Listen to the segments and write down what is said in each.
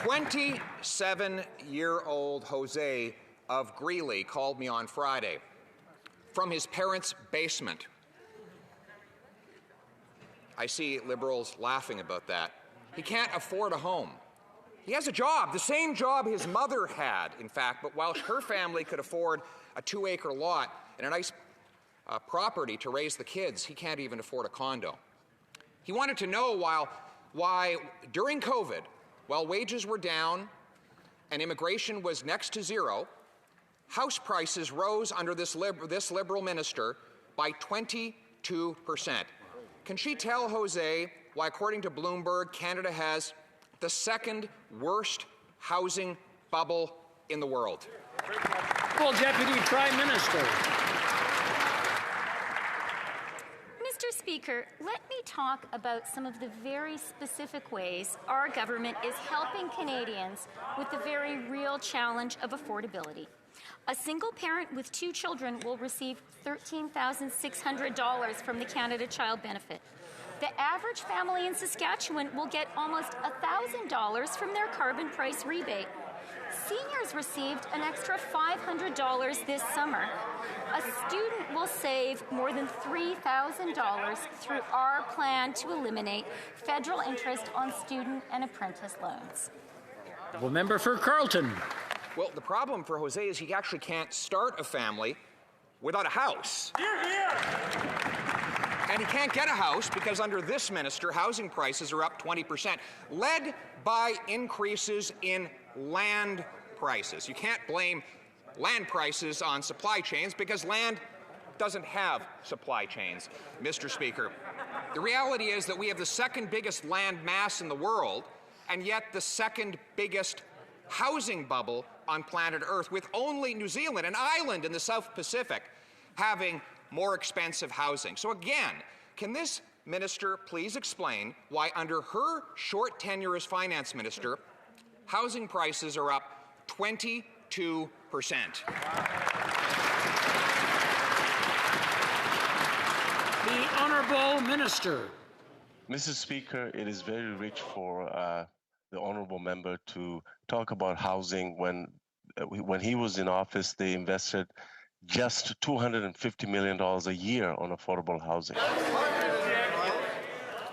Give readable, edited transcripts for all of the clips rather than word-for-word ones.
27-year-old Jose of Greeley called me on Friday from his parents' basement. I see Liberals laughing about that. He can't afford a home. He has a job, the same job his mother had, in fact, but while her family could afford a 2-acre lot and a nice property to raise the kids, he can't even afford a condo. He wanted to know why during COVID, while wages were down and immigration was next to zero, house prices rose under this Liberal minister by 22%. Can she tell Jose why, according to Bloomberg, Canada has the second worst housing bubble in the world? Well, Deputy Prime Minister. Mr. Speaker, let me talk about some of the very specific ways our government is helping Canadians with the very real challenge of affordability. A single parent with 2 children will receive $13,600 from the Canada Child Benefit. The average family in Saskatchewan will get almost $1,000 from their carbon price rebate. Seniors received an extra $500 this summer. A student will save more than $3,000 through our plan to eliminate federal interest on student and apprentice loans. Well, member for Carleton. Well, the problem for Jose is he actually can't start a family without a house. And he can't get a house because under this minister, housing prices are up 20%, led by increases in land prices. You can't blame land prices on supply chains because land doesn't have supply chains, Mr. Speaker. The reality is that we have the second biggest land mass in the world and yet the second biggest housing bubble on planet Earth, with only New Zealand, an island in the South Pacific, having more expensive housing. So again, can this minister please explain why under her short tenure as finance minister, housing prices are up 22%? The Honourable Minister. Mr. Speaker, it is very rich for the honourable member to talk about housing. When he was in office, they invested just $250 million a year on affordable housing.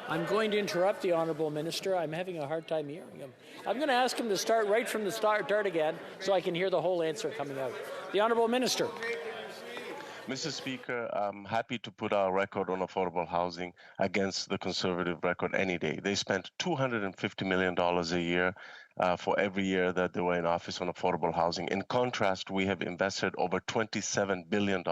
I'm going to interrupt the Honourable Minister. I'm having a hard time hearing him. I'm going to ask him to start right from the start again so I can hear the whole answer coming out. The Honourable Minister. Mr. Speaker, I'm happy to put our record on affordable housing against the Conservative record any day. They spent $250 million a year for every year that they were in office on affordable housing. In contrast, we have invested over $27 billion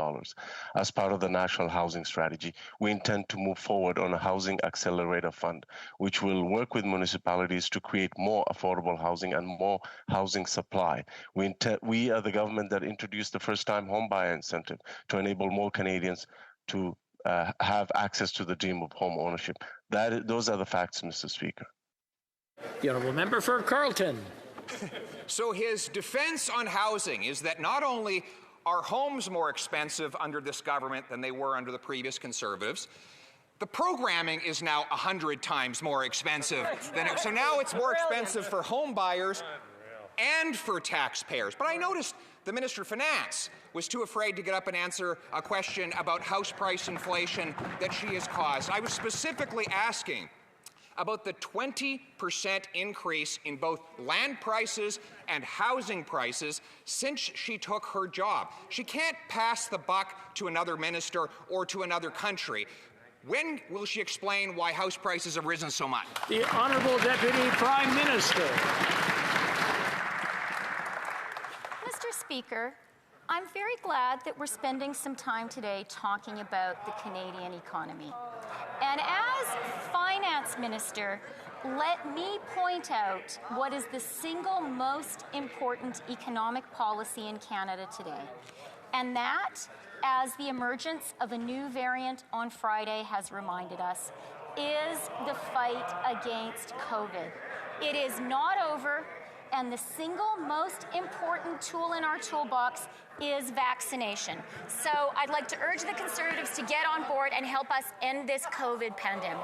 as part of the National Housing Strategy. We intend to move forward on a Housing Accelerator Fund, which will work with municipalities to create more affordable housing and more housing supply. We are the government that introduced the first-time homebuyer incentive to enable more Canadians to have access to the dream of home ownership. Those are the facts, Mr. Speaker. The Honourable Member for Carleton. So his defense on housing is that not only are homes more expensive under this government than they were under the previous Conservatives, the programming is now 100 times more expensive than it. So now it's more expensive for home buyers and for taxpayers. But I noticed the Minister of Finance was too afraid to get up and answer a question about house price inflation that she has caused. I was specifically asking about the 20% increase in both land prices and housing prices since she took her job. She can't pass the buck to another minister or to another country. When will she explain why house prices have risen so much? The Honourable Deputy Prime Minister. Mr. Speaker, I'm very glad that we're spending some time today talking about the Canadian economy. And as Finance Minister, let me point out what is the single most important economic policy in Canada today. And that, as the emergence of a new variant on Friday has reminded us, is the fight against COVID. It is not over, and the single most important tool in our toolbox is vaccination. So I'd like to urge the Conservatives to get on board and help us end this COVID pandemic.